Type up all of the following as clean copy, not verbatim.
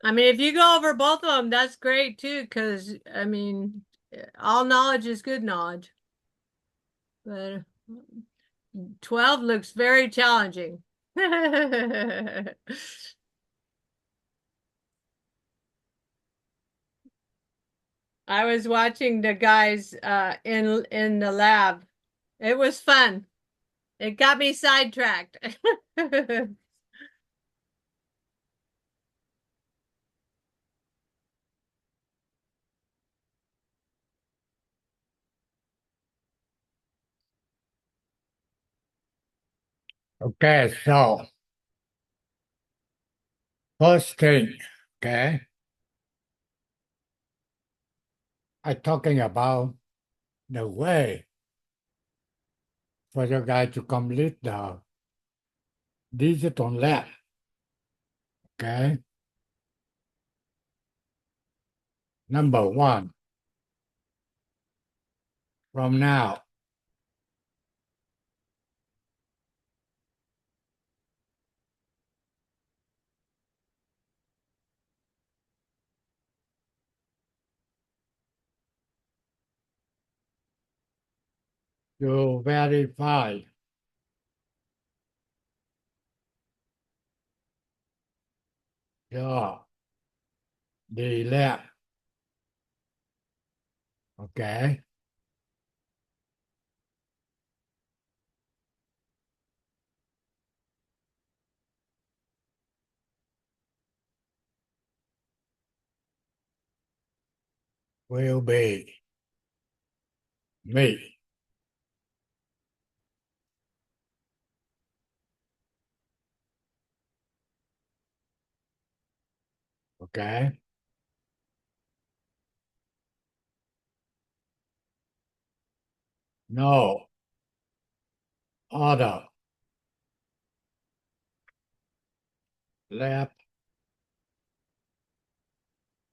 I mean, if you go over both of them, that's great too, because I mean, all knowledge is good knowledge. But 12 looks very challenging. I was watching the guys in the lab. It was fun. It got me sidetracked. Okay, so first thing, okay, I'm talking about the way for you guys to complete the digital lab, okay? Number one, from now, you verify your the lab, okay, will be me, okay? No other lab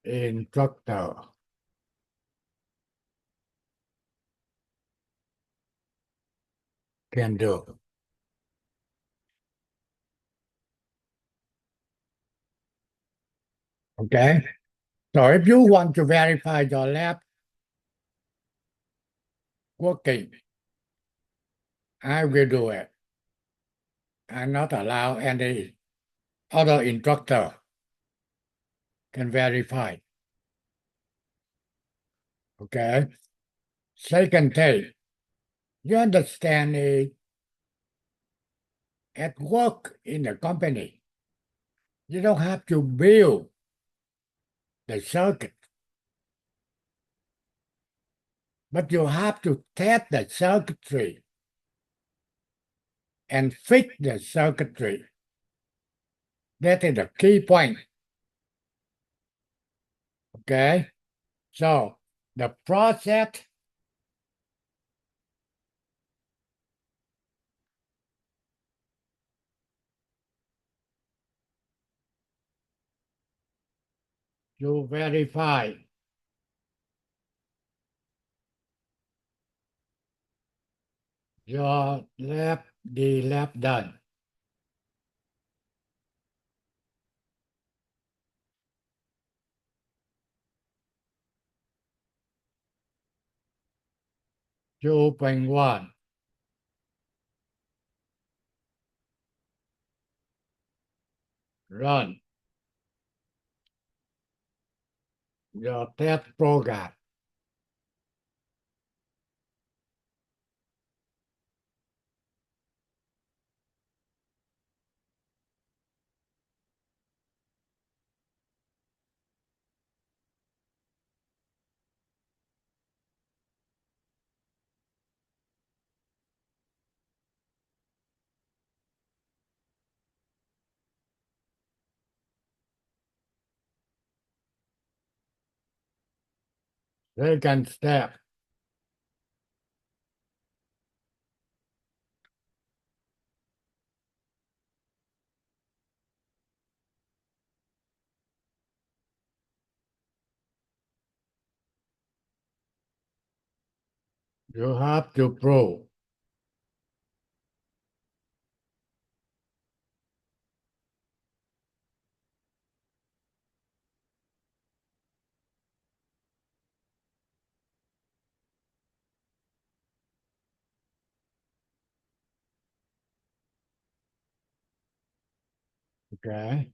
instructor can do, okay? So if you want to verify your lab working, I will do it. I not allow any other instructor can verify. Okay. Second thing, you understand at work in the company, you don't have to build the circuit, but you have to test the circuitry and fix the circuitry. That is the key point. Okay. So the process you verify your lab, the lab done. You bring one, run your test program. Second step, you have to prove Okay.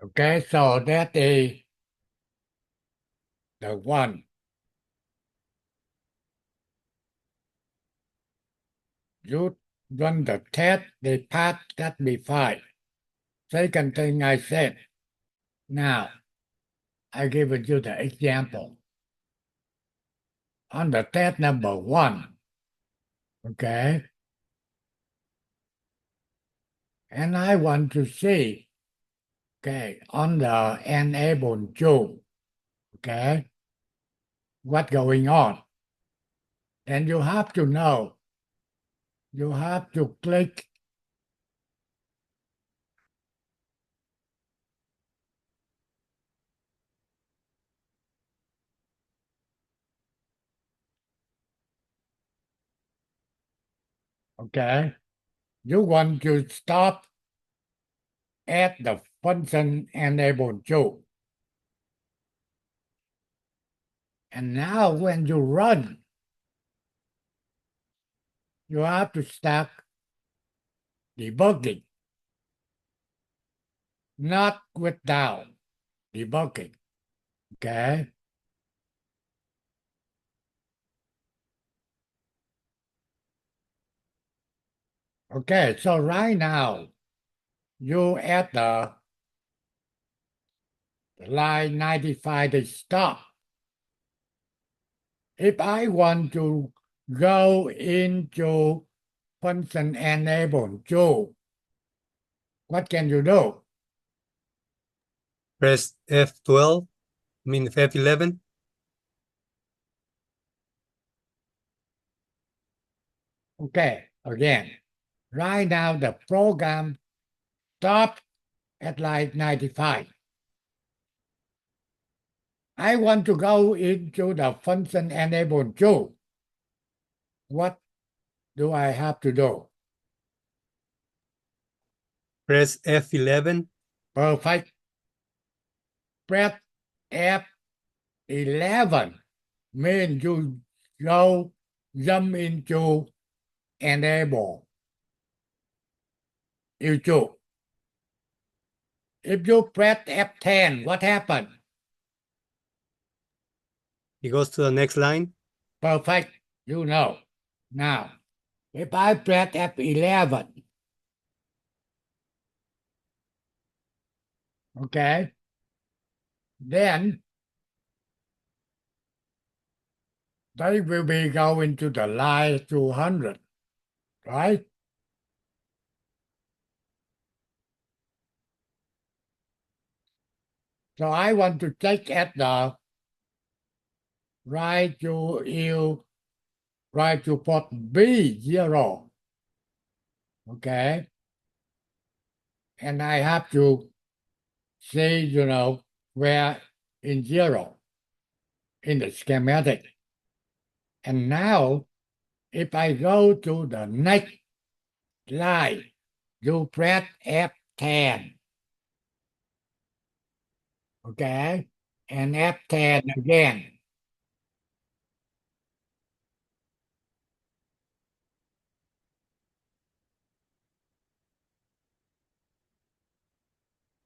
Okay, so that is the one. You run the test, they pass, that be fine. Second thing I said, now I give you the example. On the test number one, okay, and I want to see, okay, on the enable tool, okay, what's going on. And you have to know, you have to click, okay, you want to stop at the function enable tool. And now when you run, you have to start debugging, not without debugging. Okay. Okay. So right now you at the line 95 to stop. If I want to go into function enable tool, What can you do? Press F12, I mean F11. Okay, again. Right now the program stopped at line 95. I want to go into the function enable tool. What do I have to do? Press F11. Perfect. Press F11 means you go jump into enable YouTube. If you press F10, what happened? It goes to the next line. Perfect. You know. Now, if I press F11, okay, then they will be going to the line 200, right? So I want to check at the right to you, right to port B0, okay? And I have to see, where in 0 in the schematic. And now, if I go to the next line, you press F10, okay? And F10 again.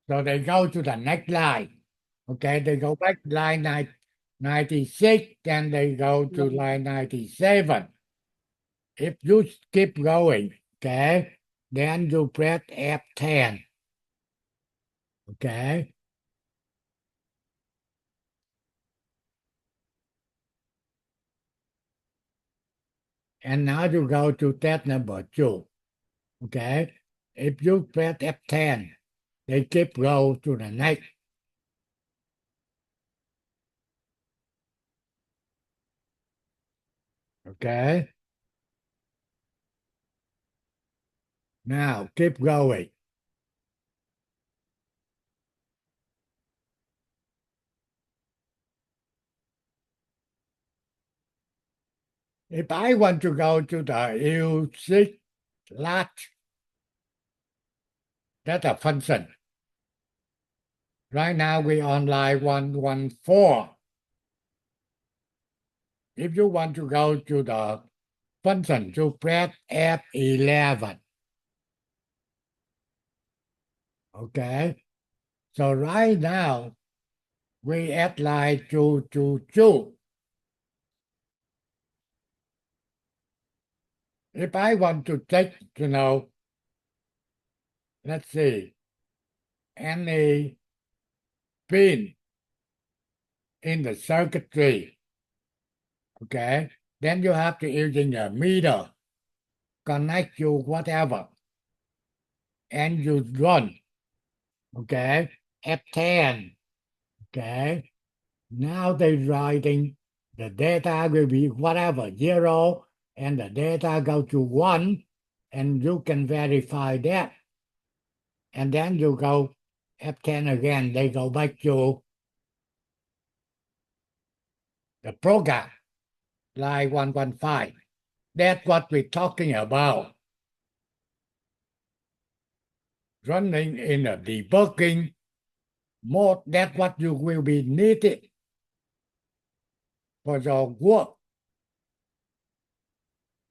So they go to the next line. Okay, they go back to line 96, then they go to line 97. If you keep going, okay, then you press F10. Okay, and now you go to test number 2. Okay, if you press F10, they keep go to the next. Okay, now keep going. If I want to go to the U6 latch, that's a function. Right now we on line 114. If you want to go to the function, you press F11. Okay. So right now we at line 222. If I want to take, let's see, any pin in the circuitry, okay, then you have to using a meter, connect to whatever, and you run, okay, F10, okay. Now they're writing the data will be whatever, 0, and the data go to 1, and you can verify that. And then you go F10 again, they go back to the program, line 115. That's what we're talking about. Running in a debugging mode, that's what you will be needed for your work.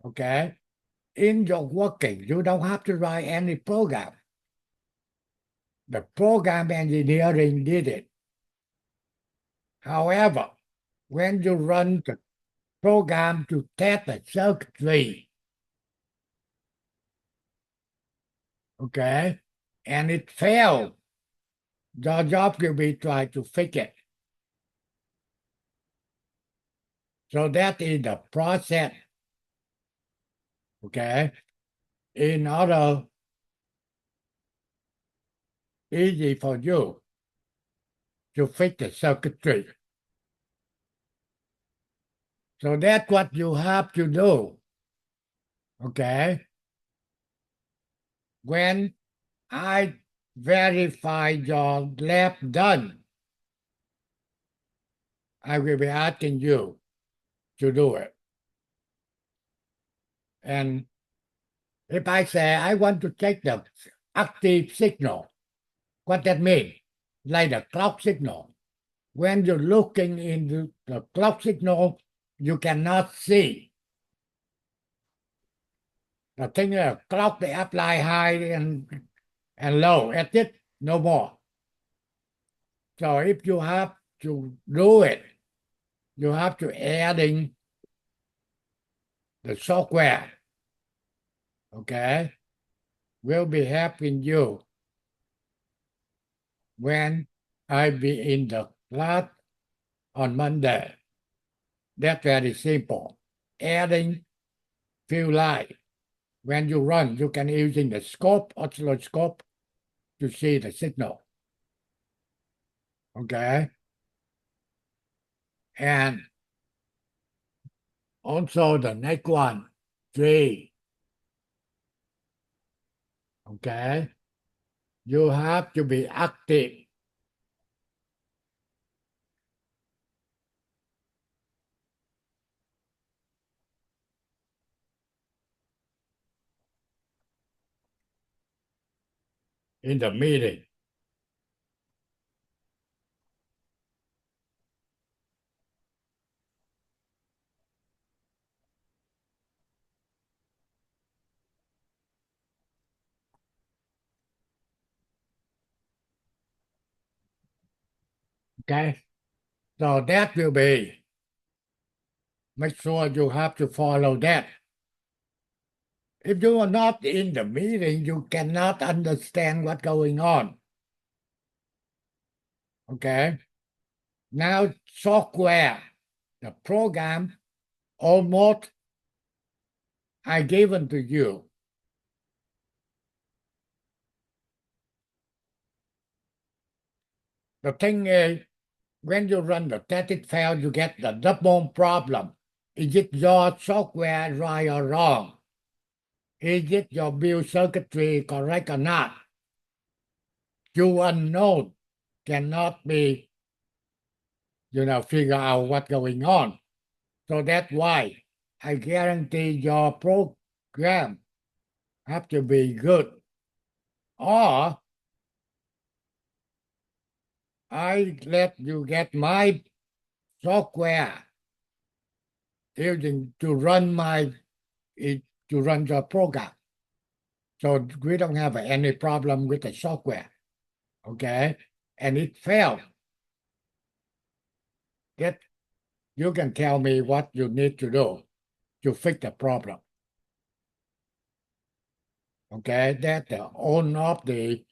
Okay? In your working, you don't have to write any program. The program engineering did it. However, when you run the program to test the circuitry, okay, and it failed, your job will be try to fix it. So that is the process, okay? In order easy for you to fix the circuitry. So that's what you have to do. Okay? When I verify your lab done, I will be asking you to do it. And if I say I want to check the active signal, what that means? Like the clock signal. When you're looking into the clock signal, you cannot see. The thing is, clock they apply high and low at it, no more. So if you have to do it, you have to add in the software. Okay? Will be helping you when I be in the class on Monday. That's very simple. Adding few lines. When you run, you can using the scope, oscilloscope, to see the signal. Okay? And also the next one, 3. Okay? You have to be active. In the meeting. Okay? So that will be, make sure you have to follow that. If you are not in the meeting, you cannot understand what's going on. Okay? Now, software, the program, almost I given to you. The thing is, when you run the static file, you get the double problem. Is it your software right or wrong? Is it your build circuitry correct or not? You unknown cannot be, figure out what's going on. So that's why I guarantee your program have to be good. Or I let you get my software using to run to run your program. So we don't have any problem with the software. Okay? And it failed. That you can tell me what you need to do to fix the problem. Okay, that's the one of the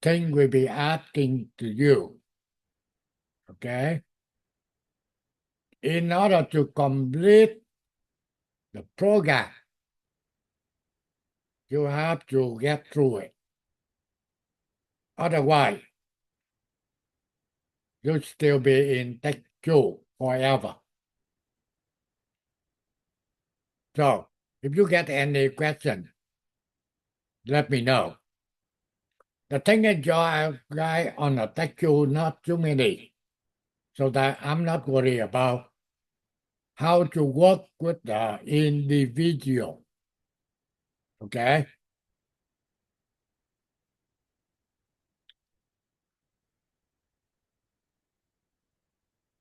thing we'll be asking to you. Okay? In order to complete the program, you have to get through it. Otherwise, you'll still be in Tech 2 forever. So, if you get any question, let me know. The thing is, your guy on the Tech 2, not too many. So that I'm not worried about how to work with the individual. Okay?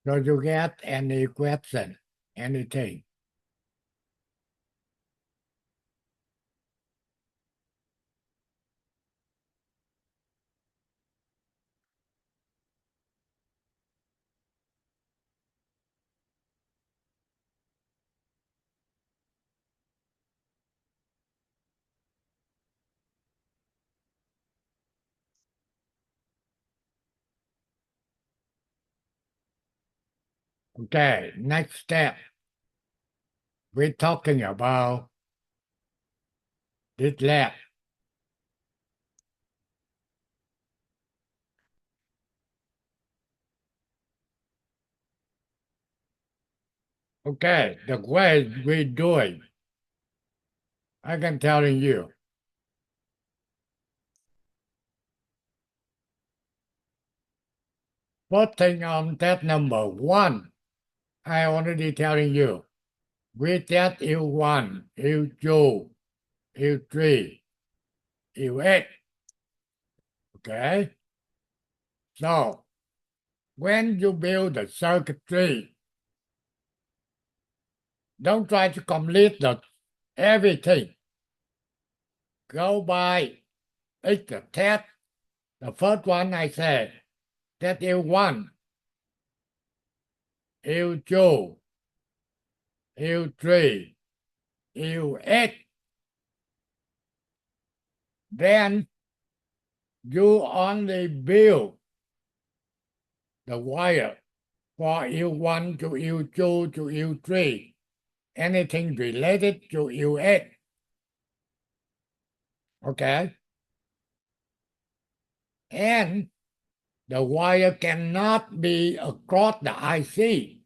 So you get any question, anything? Okay, next step. We're talking about DLAB. Okay, the way we do it, I can tell you. First thing on test number 1, I already telling you. We test U1, U2, U3, U8. Okay? So, when you build the circuitry, don't try to complete everything. Go by each the test. The first one I said, test U1, U2, U3, U8. Then you only build the wire for U1 to U2 to U3, anything related to U8. Okay? And the wire cannot be across the IC.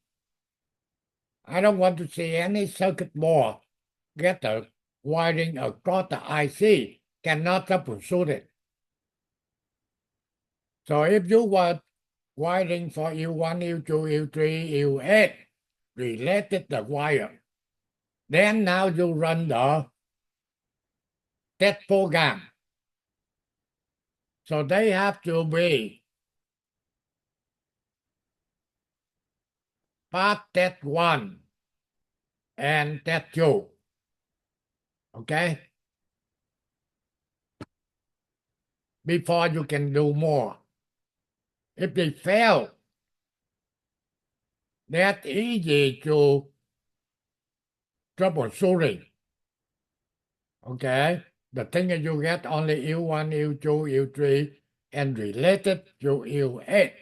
I don't want to see any circuit board get the wiring across the IC, cannot troubleshoot it. So if you want wiring for U1, U2, U3, U8 related the wire, then now you run the test program. So they have to be part test 1 and test 2. Okay? Before you can do more. If they fail, that's easy to troubleshooting. Okay? The thing is you get only U1, U2, U3 and related to U8.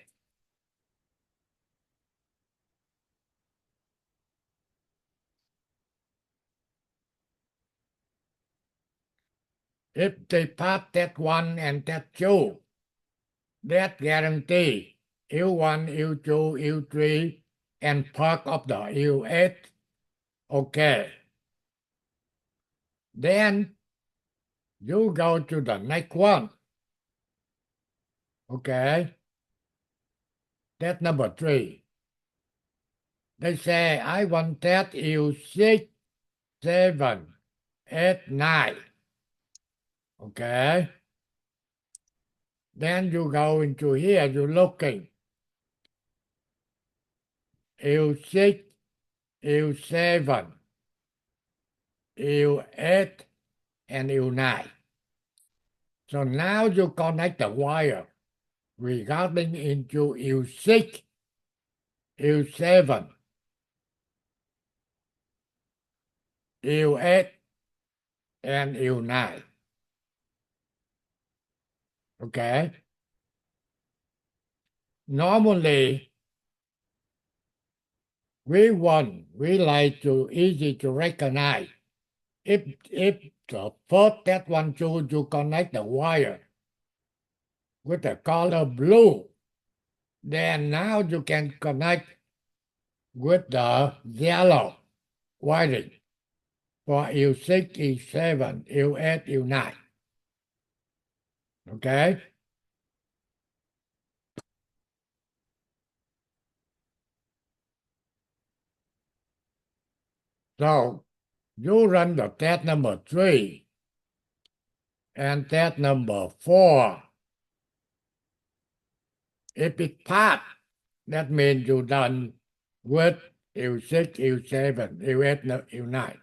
If they pass test 1 and test 2, that guarantee U1, U2, U3 and part of the U8. Okay. Then you go to the next one. Okay. Test number 3. They say, I want test U6, 7, 8, 9. Okay. Then you go into here, you're looking. U6, U7, U8, and U9. So now you connect the wire regarding into U6, U7, U8, and U9. Okay? Normally, we like to easy to recognize. If the first test 1, 2, you connect the wire with the color blue, then now you can connect with the yellow wiring for U6, U7, U8, U9. Okay? So you run the test number 3 and test number 4. If it pass, that means you done with U6, U7, U8, U9.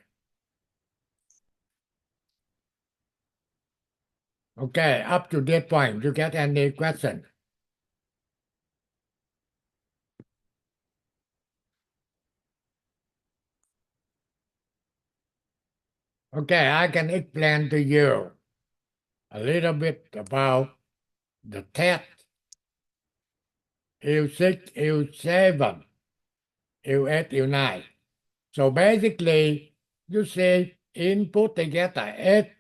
Okay, up to this point, you get any question? Okay, I can explain to you a little bit about the test U6, U7, U8, U9. So basically, you see input together 8,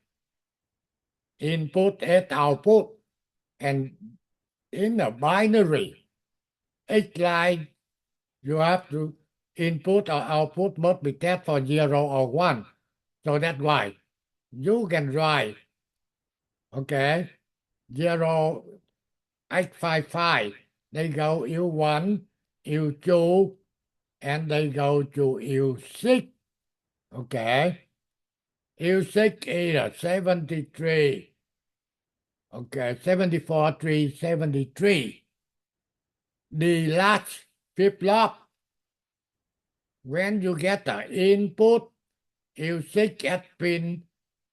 input 8 output, and in the binary, each line you have to input or output must be set for 0 or 1. So that's why you can write, okay, 0, 855, they go U1, U2, and they go to U6, okay. U6 is 73, okay, 74, 373. The last flip-flop, when you get the input, U6 at pin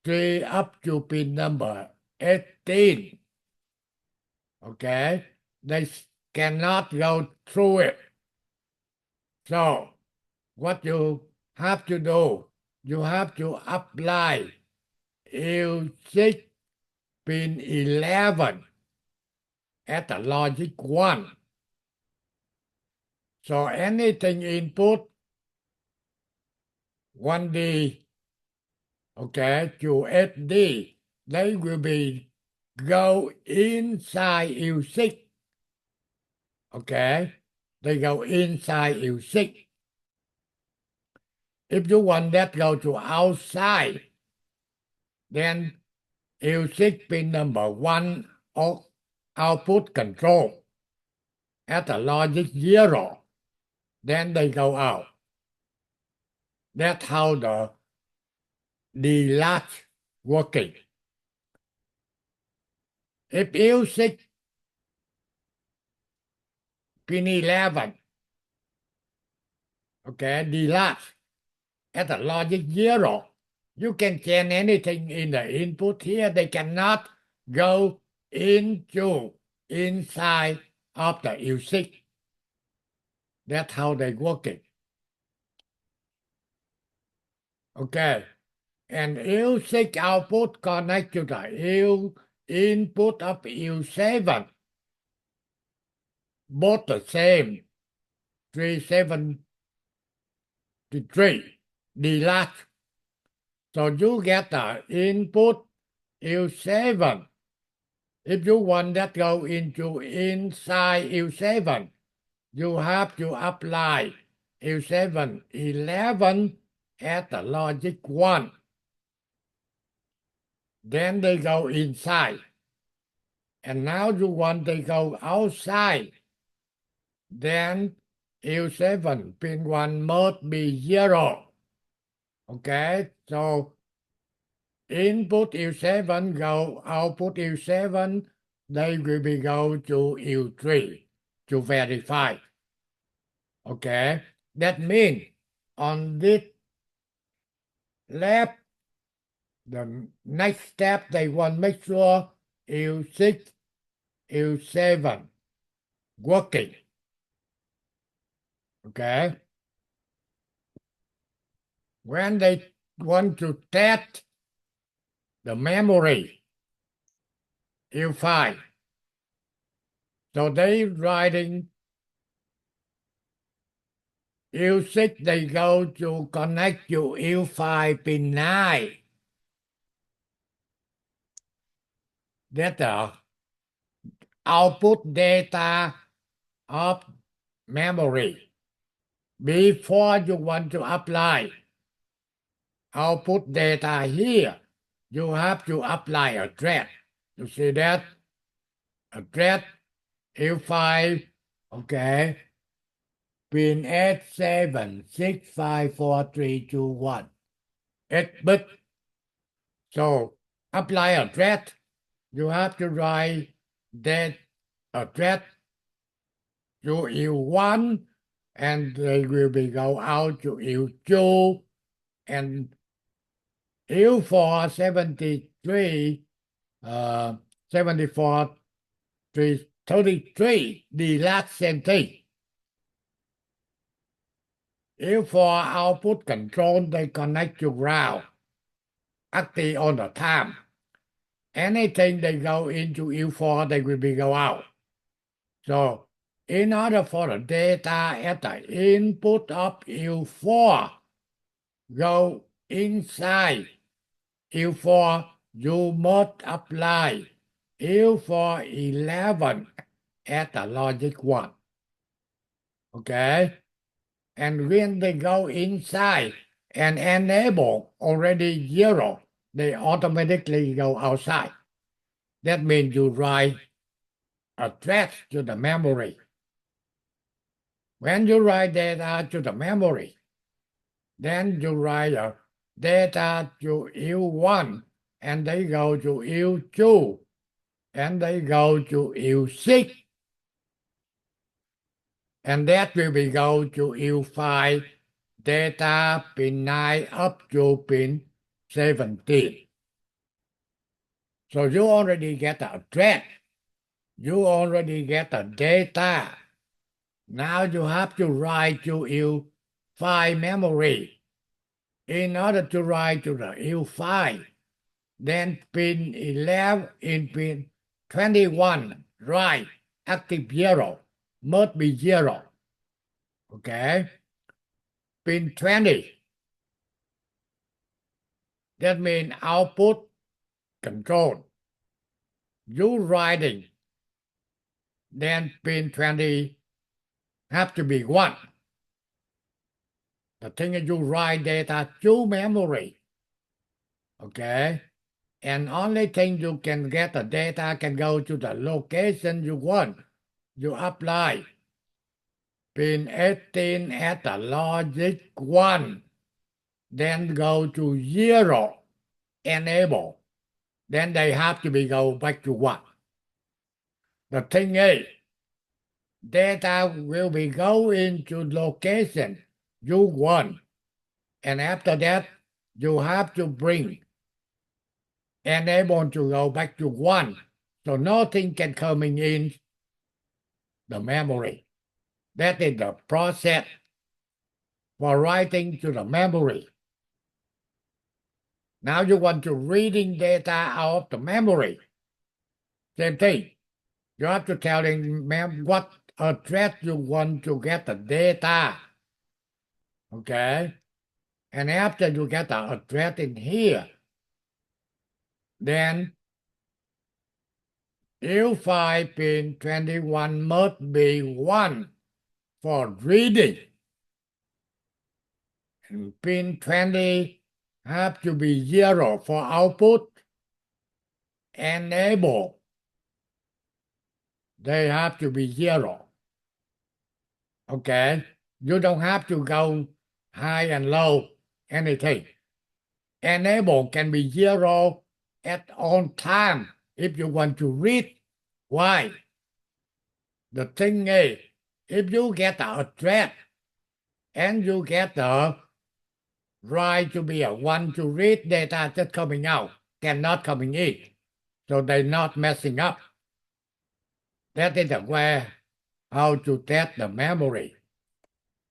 3 up to pin number 18. Okay, they cannot go through it. So, what you have to do, you have to apply U6 pin 11 at the logic 1. So anything input 1D, okay, to 8D, they will be go inside U6. Okay, they go inside U6. If you want that go to outside, then U6 pin number 1 of output control at the logic 0. Then they go out. That's how the DLAB working. If U6 pin 11, okay, DLAB at the logic 0, you can change anything in the input here. They cannot go into inside of the U6. That's how they working. Okay. And U6 output connect to the U input of U7. Both the same. 373. The last. So you get the input U7. If you want that go into inside U7, you have to apply U7 11 at the logic 1. Then they go inside. And now you want they go outside. Then U7 pin 1 must be 0. Okay, so input U7 go output U7, they will be go to U3 to verify. Okay, that means on this lab, the next step they want to make sure U6, U7 working. Okay, when they want to test the memory U5, so they writing U6, they go to connect to U5 pin 9. That's the output data of memory. Before you want to apply output data here, you have to apply address. You see that? Address U5, okay, pin 87654321. 8-bit. So apply address. You have to write that address to U1, and they will be go out to U2 and U4 73 74 333, the last same thing. U4 output control, they connect to ground active all the time. Anything they go into U4, they will be go out. So in order for the data at the input of U4 go inside U4, you must apply U4 11 at the logic 1. Okay? And when they go inside and enable already 0, they automatically go outside. That means you write address to the memory. When you write data to the memory, then you write a data to U1, and they go to U2, and they go to U6, and that will be go to U5 data pin 9 up to pin 17. So you already get the address. You already get the data. Now you have to write to U5 memory. In order to write to the U5, then pin 11 in pin 21, write active 0, must be 0. Okay? Pin 20, that means output control. You writing, then pin 20 have to be 1. The thing is you write data to memory. Okay? And only thing you can get the data can go to the location you want. You apply pin 18 at the logic 1, then go to 0, enable. Then they have to be go back to 1. The thing is, data will be go into location you want. And after that, you have to bring enable to go back to 1. So nothing can coming in the memory. That is the process for writing to the memory. Now you want to reading data out of the memory. Same thing. You have to tell them what address you want to get the data. Okay? And after you get the address in here, then U5 pin 21 must be 1 for reading. And pin 20 have to be 0 for output. Enable, they have to be 0. Okay? You don't have to go high and low, anything. Enable can be 0 at all time if you want to read. Why? The thing is, if you get the address and you get the right to be a 1 to read data that's coming out, cannot coming in. So they're not messing up. That is the way how to test the memory.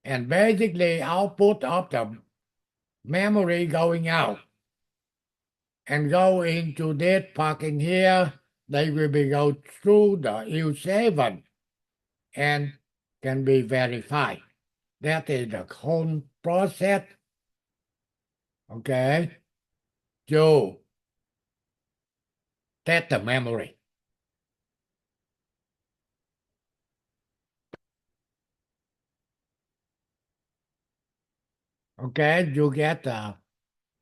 And basically output of the memory going out and go into this parking here, they will be go through the U7 and can be verified. That is the whole process. Okay, to test the memory. Okay, you get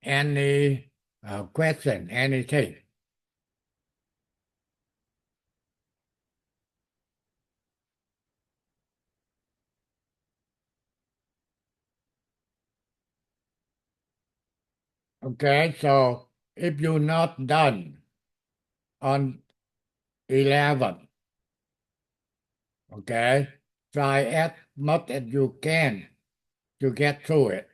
any question, anything? Okay, so if you're not done on 11, okay, try as much as you can to get through it.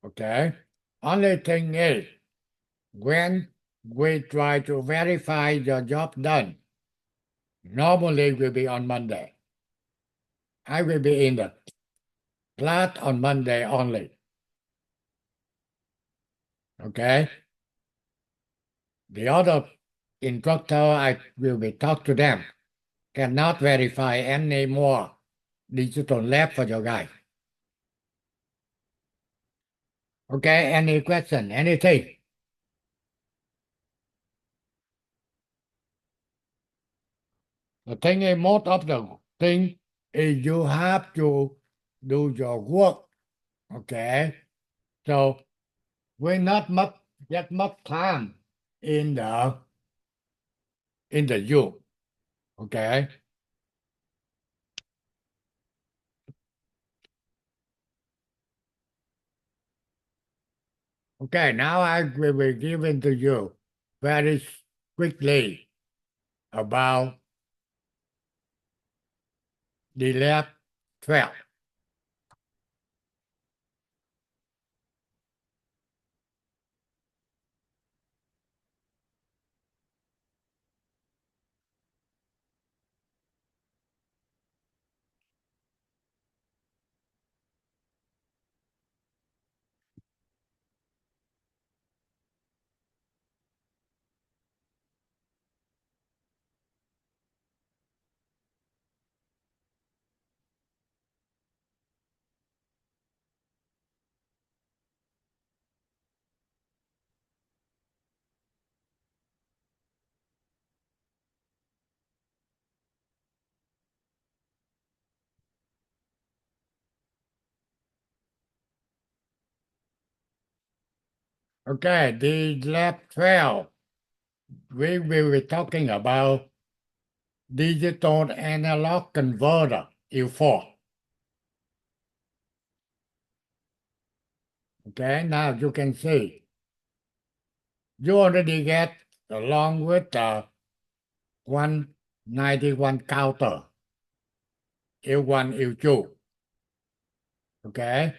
Okay, only thing is, when we try to verify your job done, normally will be on Monday. I will be in the class on Monday only. Okay? The other instructor, I will be talk to them. Cannot verify any more digital lab for your guys. Okay, any question, anything? The thing is, most of the thing is you have to do your work. Okay. So we not much get much time in the Zoom. Okay. Okay, now I will be giving to you very quickly about the lab 12. Okay, the lab 12, we will be talking about digital analog converter, U4. Okay, now you can see you already get along with the 191 counter, U1, U2. Okay,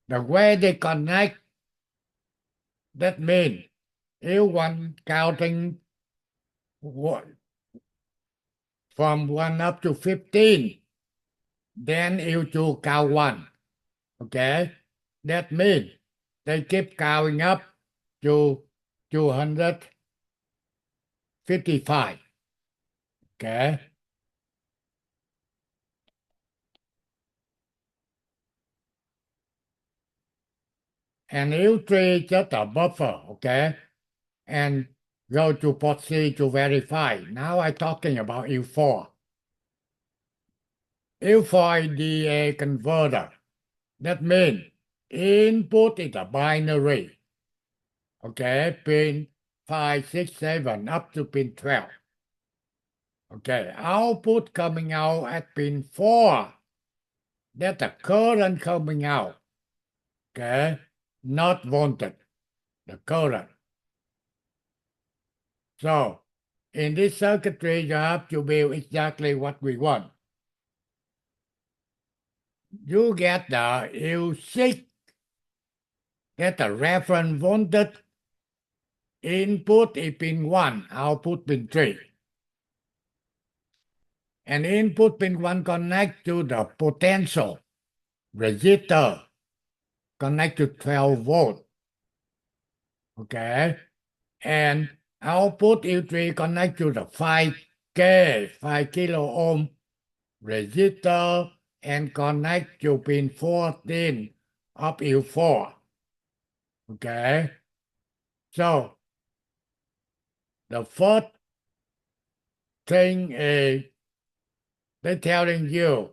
the way they connect, that means U1 counting from 1 up to 15, then U2 count 1. Okay, that means they keep counting up to 255. Okay, and U3 is just a buffer. Okay, and go to port C to verify. Now I'm talking about U4. U4 is the converter. That means input is a binary. Okay, pin 5, 6, 7 up to pin 12. Okay, output coming out at pin 4. That's the current coming out. Okay, not voltage, the current. So, in this circuitry, you have to build exactly what we want. You get the U6, that's the reference voltage. Input is pin 1, output pin 3. And input pin 1 connect to the potential resistor, connect to 12 volt. Okay, and output U3 connect to the 5K, 5 kilo ohm resistor and connect to pin 14 of U4. Okay, so the first thing is they're telling you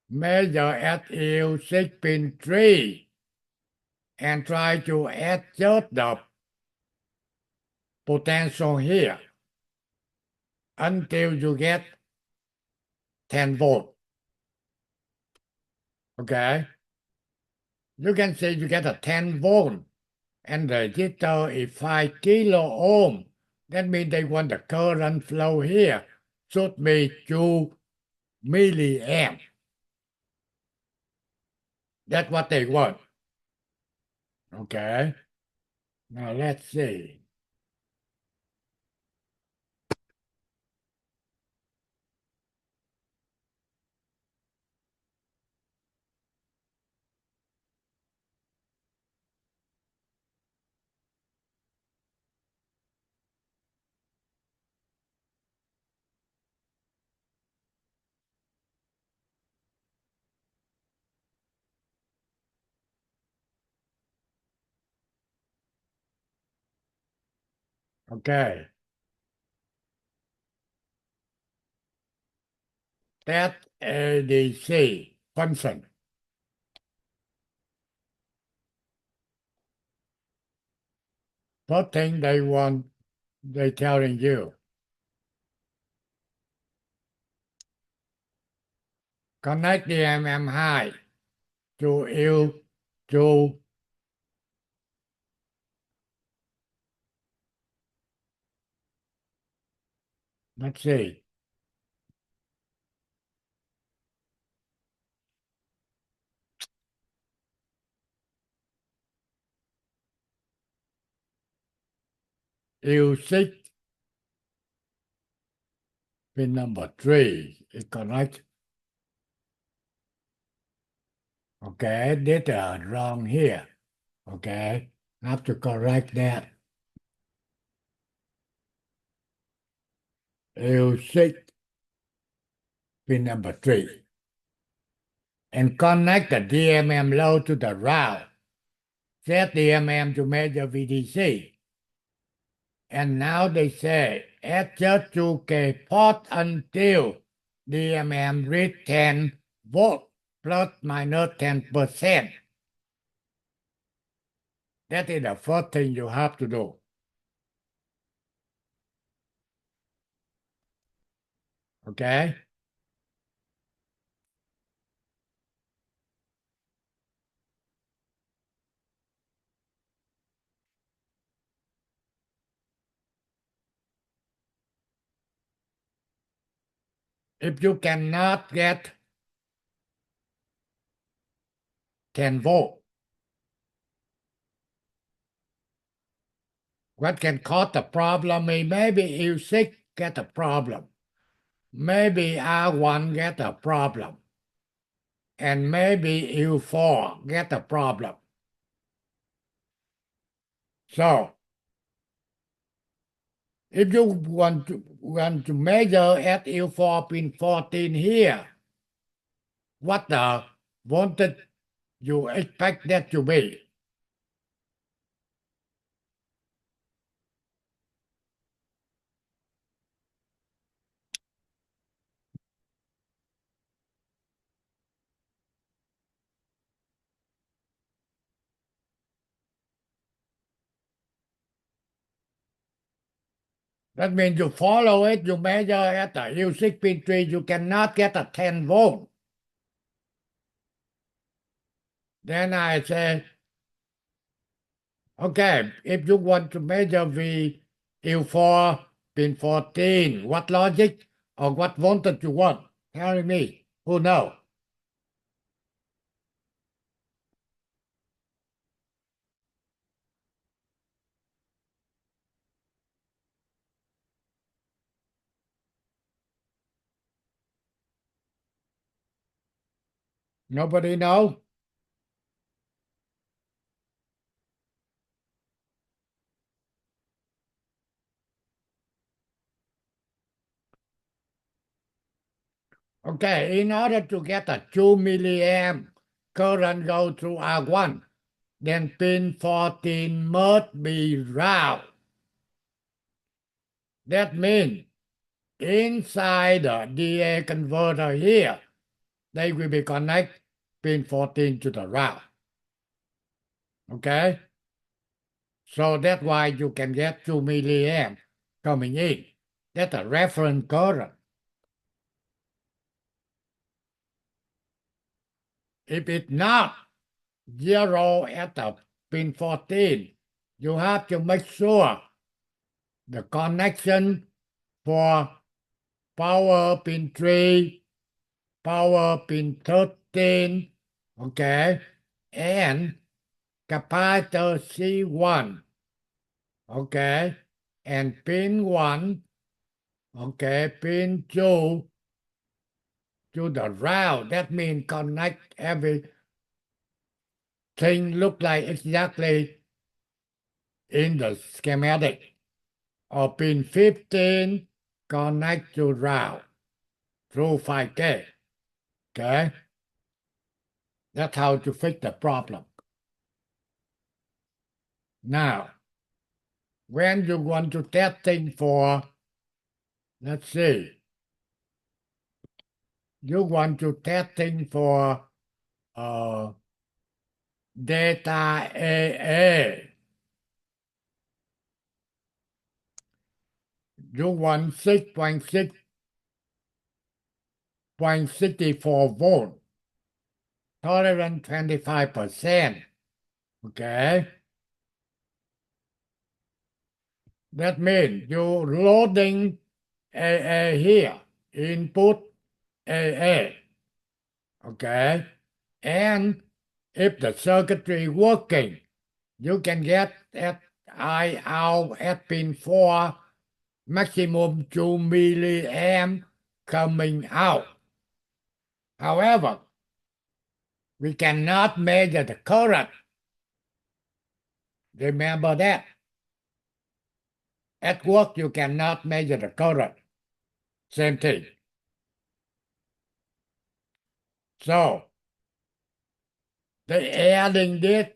measure at U6 pin 3 and try to adjust the potential here until you get 10 volt. Okay, you can see you get a 10 volt and the resistor is 5 kilo ohm. That means they want the current flow here should be 2 milliamp. That's what they want. Okay, now let's see. Okay, that ADC function. First thing they're telling you, connect DMM high to let's see, U6 pin number 3 is correct. Okay, this is wrong here. Okay, have to correct that. U6 pin number 3 and connect the DMM low to the route. Set DMM to measure VDC. And now they say adjust 2K port until DMM reach 10 volt plus minus 10%. That is the first thing you have to do. Okay? If you cannot get 10 volt, what can cause the problem is maybe U6 get a problem. Maybe R1 get a problem. And maybe U4 get a problem. So, if you want to measure at U4 pin 14 here, what the voltage you expect that to be? That means you follow it, you measure at the U6 pin 3, you cannot get a 10 volt. Then I say, okay, if you want to measure V U4 pin 14, what logic or what voltage you want? Tell me, who knows? Nobody know? Okay, in order to get a 2 milliamp current go through R1, then pin 14 must be round. That means inside the DA converter here, they will be connect pin 14 to the round. Okay? So that's why you can get 2 milliamp coming in. That's a reference current. If it's not 0 at the pin 14, you have to make sure the connection for power pin 3, power pin 13, okay, and capacitor C1, okay, and pin 1, okay, pin 2 to the route. That means connect everything look like exactly in the schematic. Or pin 15 connect to route through 5K. Okay? That's how to fix the problem. Now, when you want to testing for, let's see, you want to testing for uh, data AA. You want 6.64 volt, tolerance 25%. Okay. That means you loading AA here, input AA. Okay. And if the circuitry working, you can get at I out at pin 4 maximum 2 milliamp coming out. However, we cannot measure the current. Remember that. At work, you cannot measure the current. Same thing. So, they adding this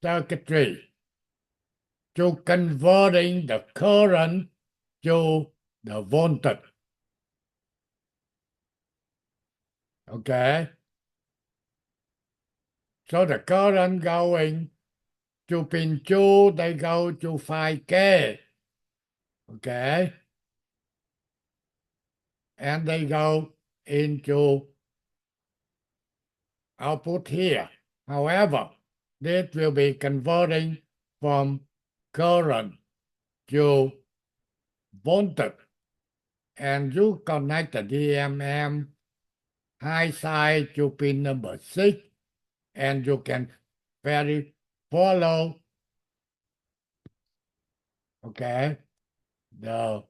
circuitry to converting the current to the voltage. Okay? So the current going to pin 2, they go to 5K. Okay? And they go into output here. However, this will be converting from current to voltage. And you connect the DMM high side to pin number 6, and you can very follow, okay, the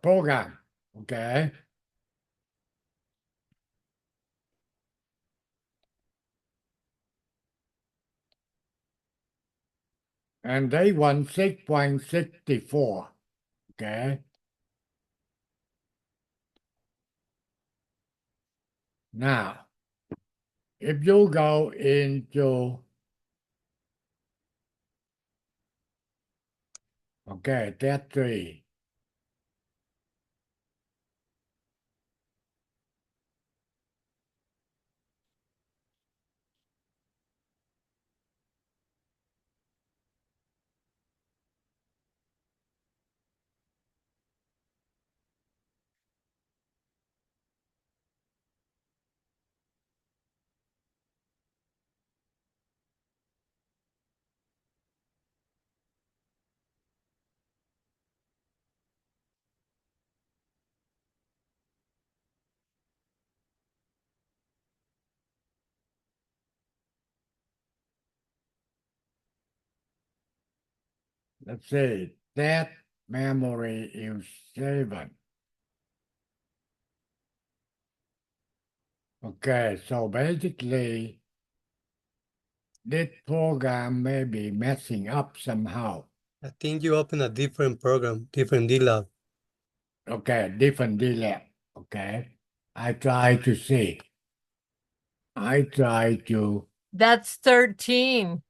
program, okay. And they want 6.64, okay. Now, if you go into, okay, test 3, let's see, that memory is 7. Okay, so basically, this program may be messing up somehow. I think you open a different program, different DLAB. Okay, different DLAB. Okay, I try to see. I try to. That's 13.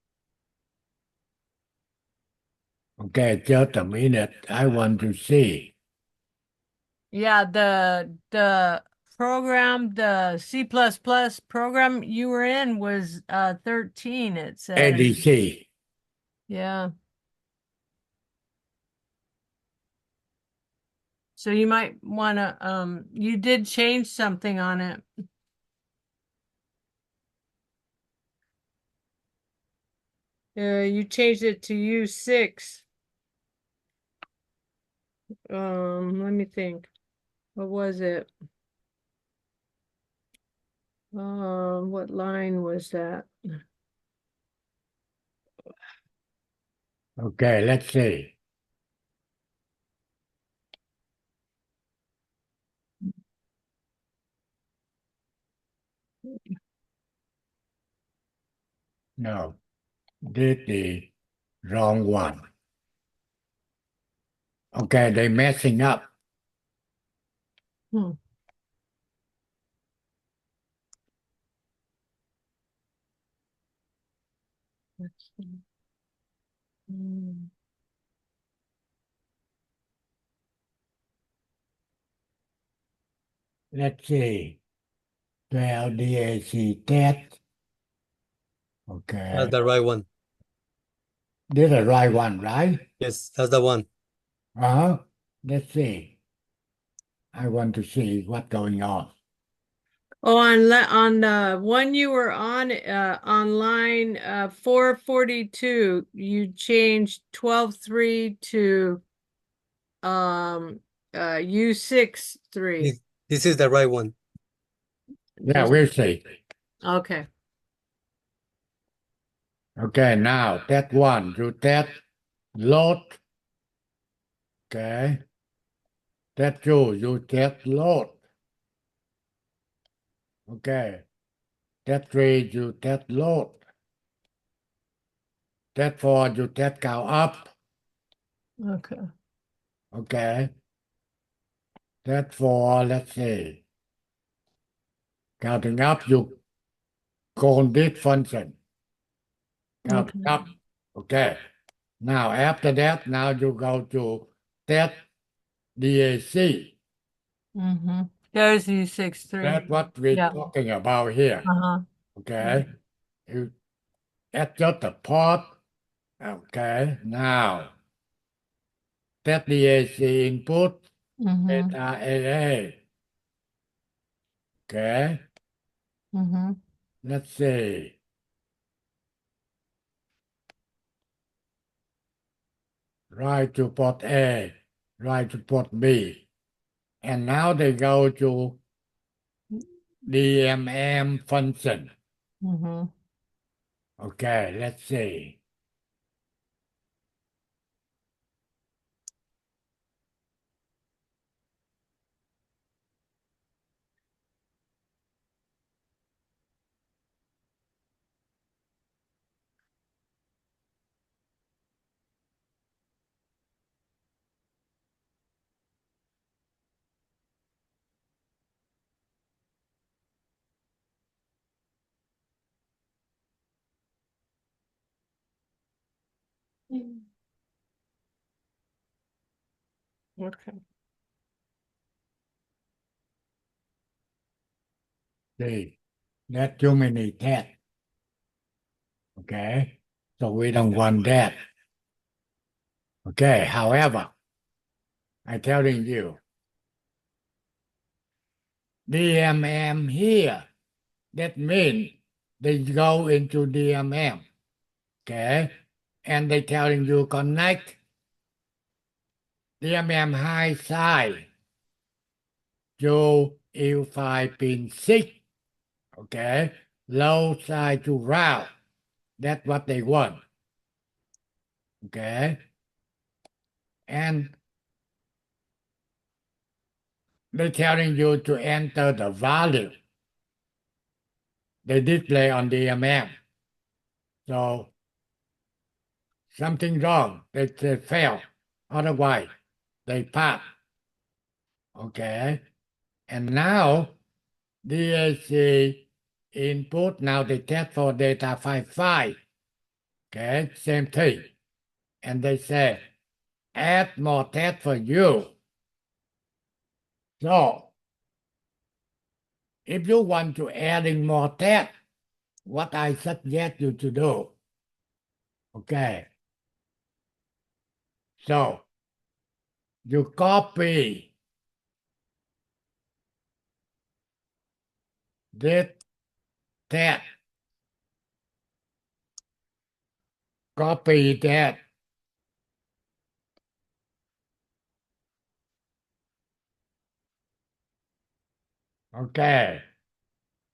Okay, just a minute. I want to see. Yeah, the program, the C++ program you were in was 13, it says. ADC. Yeah. So you might want to you did change something on it. You changed it to U6. Let me think. What was it? What line was that? Okay, let's see. No, this is wrong one. Okay, they messing up. Hmm. Let's see. Hmm. let's see, 12 DAC test. Okay, That's the right one. this is the right one, right? Yes, that's the one. Uh-huh. Let's see. I want to see what's going on. Oh, on the one you were on line 442, you changed 12.3 to U6.3. This is the right one. Yeah, we'll see. Okay. Okay, now that one, you test load. Okay. That two, you test load. Okay. That three, you test load. That four, you test count up. Okay. Okay. That four, let's see. Counting up, you call this function. Counting Okay. up. Okay. Now after that, now you go to test DAC. Mm-hmm. There's U6.3. That's what we're Yeah. talking about here. Uh-huh. Okay. You adjust the port. Okay. Now test DAC input. Mm-hmm. Beta AA. Okay. Mm-hmm. Let's see. Right to port A. Right to port B. And now they go to DMM function. Mm-hmm. Okay, let's see. Okay. See, that's too many tests. Okay, so we don't want that. Okay, however, I'm telling you, DMM here, that means they go into DMM. Okay, and they telling you connect DMM high side to U5 pin 6. Okay, low side to route. That's what they want. Okay, and they're telling you to enter the value they display on DMM. So something wrong. They fail. Otherwise, they pass. Okay. And now DAC input. Now they test for data 55. Okay. Same thing. And they say, add more test for you. So if you want to adding more test, what I suggest you to do. Okay. So you copy this test, copy that. Okay.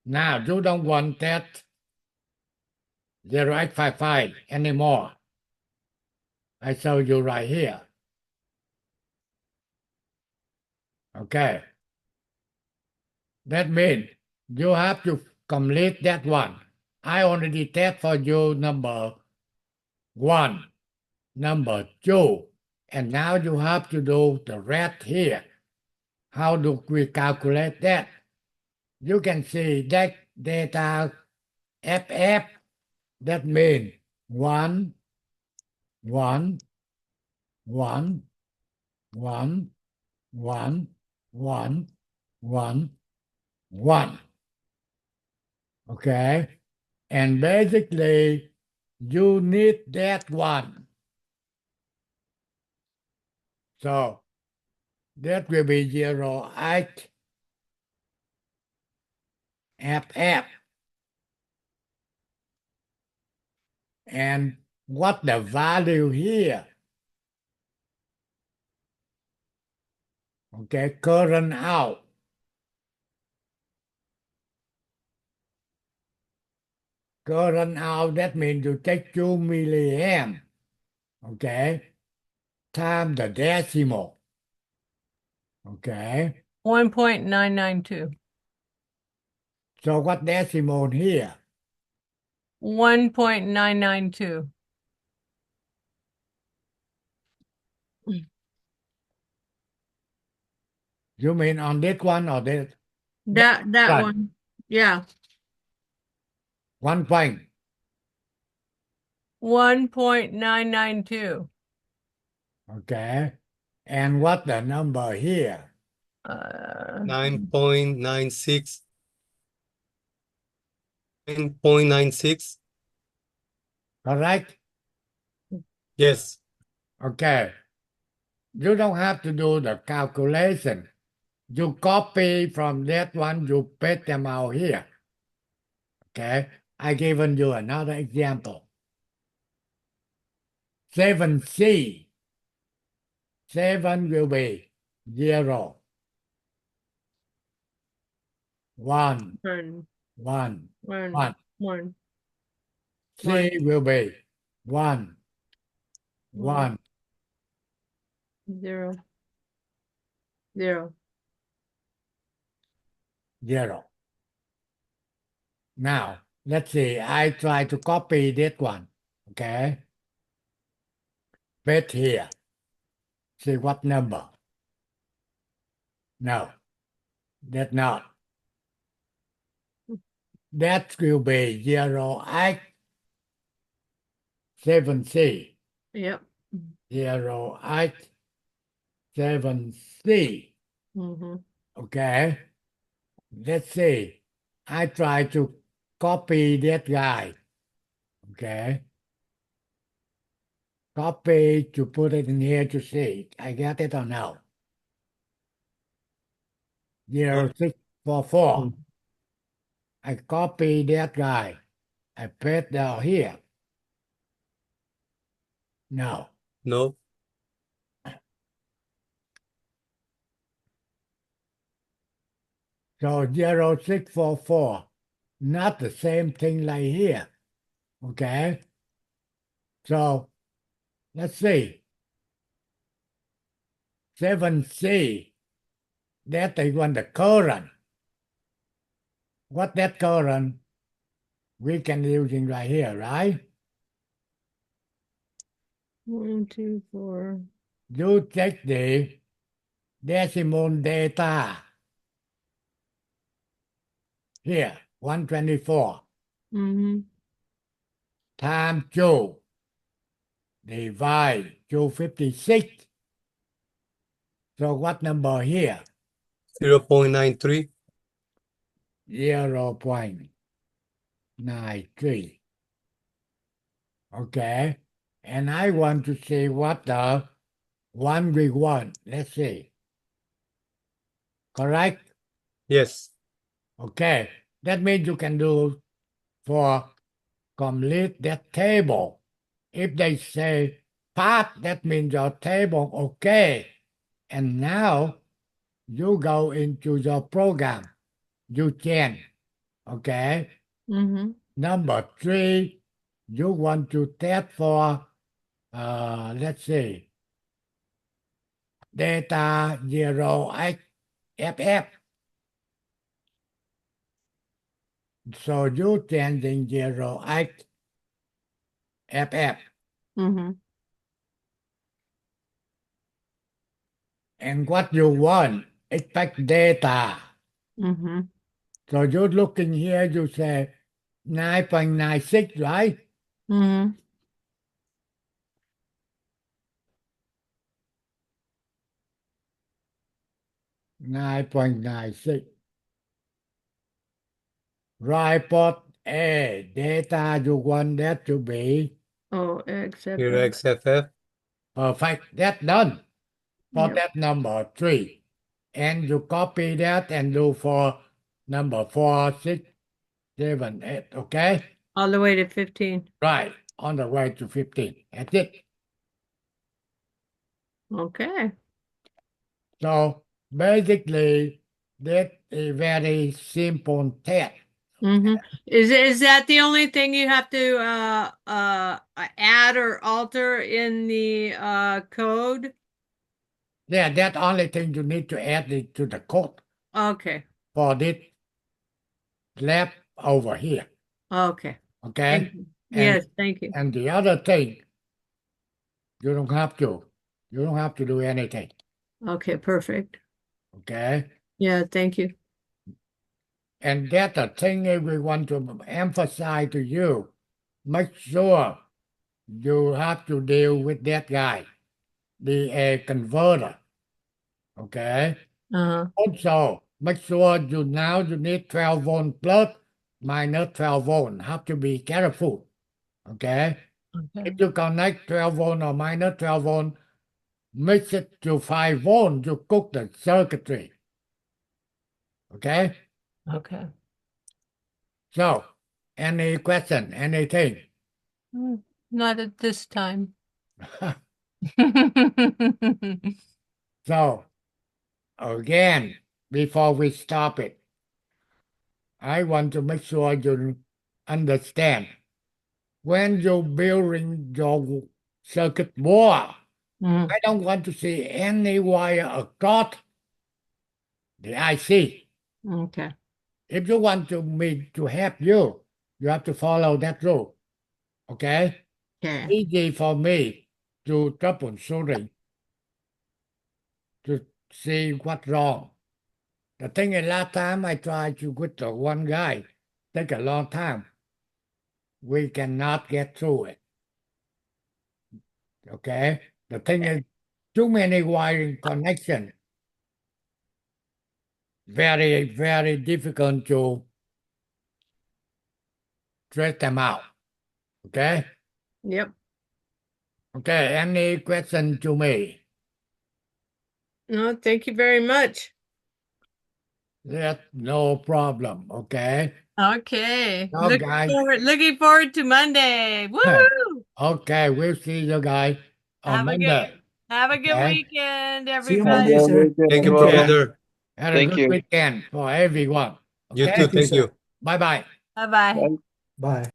Now you don't want that 0855 anymore. I show you right here. Okay. That means you have to complete that one. I already test for you number one, number two, and now you have to do the rest here. How do we calculate that? You can see that data FF, that means one, one, one, one, one, one, one, 1. Okay. And basically, you need that one. So that will be 08 FF. And what the value here? Okay, current out. Current out, that means you take 2 milliamp. Okay, times the decimal. Okay, 1.992. so what decimal here? 1.992. You mean on this one or this That one? one. Yeah. 1 point. 1.992. Okay, and what the number here? 9.96. 9.96. Correct? Yes. Okay, you don't have to do the calculation. You copy from that one, you paste them out here. Okay, I given you another example. 7C. 7 will be 0, 1, one, 1, one, 1. one, one, C will be 1, one, 1, zero, zero. 0. Now, let's see. I try to copy that one. Okay, paste here. See what number? No, that's not. That will be 08 7C. Yep. 08 7C. Mm-hmm. Okay, let's see. I try to copy that guy. Okay, copy to put it in here to see. I get it or no? No. 0644. I copy that guy. I paste down here. No. No. So 0644, not the same thing like here. Okay. So let's see. 7C, that is when the current. What that current we can using right here, right? 1, 2, 4. You take the decimal data here, 124 Mm-hmm. times 2 divide 256. So what number here? 0.93. 0.93. Okay. And I want to see what the one we want. Let's see. Correct? Yes. Okay. That means you can do for complete that table. If they say pass, that means your table okay. And now you go into your program. You can. Okay. Mm-hmm. Number 3, you want to test for, let's see, data 0xFF. So you changing 0xFF. Mm-hmm. And what you want, expect data. Mm-hmm. So you're looking here, you say 9.96, right? Mm-hmm. 9.96. Right port A, data you want that to be Oh, except Here XFF. perfect. That's done for yep. that number 3. And you copy that and do for number 4, 6, 7, 8, okay? All the way to 15. Right, on the way to 15. That's it. Okay. So basically, that's a very simple test. Mm-hmm. Is that the only thing you have to add or alter in the code? Yeah, that's only thing you need to add it to the code Okay. for this lab over here. Okay. Okay? Thank you. And Yes, thank you. and the other thing, you don't have to. You don't have to do anything. Okay, perfect. Okay? Yeah, thank you. And that's the thing that we want to emphasize to you. Make sure you have to deal with that guy, the converter. Okay? Uh-huh. Also, make sure you need 12 volt plus minus 12 volt. Have to be careful. Okay? If Okay. you connect 12 volt or minus 12 volt, mix it to 5 volt, you cook the circuitry. Okay? Okay. So, any question, anything? Not at this time. So, again, before we stop it, I want to make sure you understand when you're building your circuit board, Mm, I don't want to see any wire across the IC. okay. If you want me to help you, you have to follow that rule. Okay? Okay. Easy for me to troubleshooting to see what's wrong. The thing is, last time I tried to with the one guy, take a long time. We cannot get through it. Okay? The thing is, too many wiring connection. Very, very difficult to trace them out. Okay? Yep. Okay, any question to me? No, thank you very much. That's no problem. Okay? Okay. So guys, Looking forward to Monday. Woohoo! okay, we'll see you guys on Have a good Monday. have a good Okay? weekend, See you Have a everybody. Monday, good sir. weekend, Thank you, everyone. Professor. Have a Thank good you. weekend for everyone. You too. Okay? Thank you. Bye bye. Bye-bye. Bye. Bye.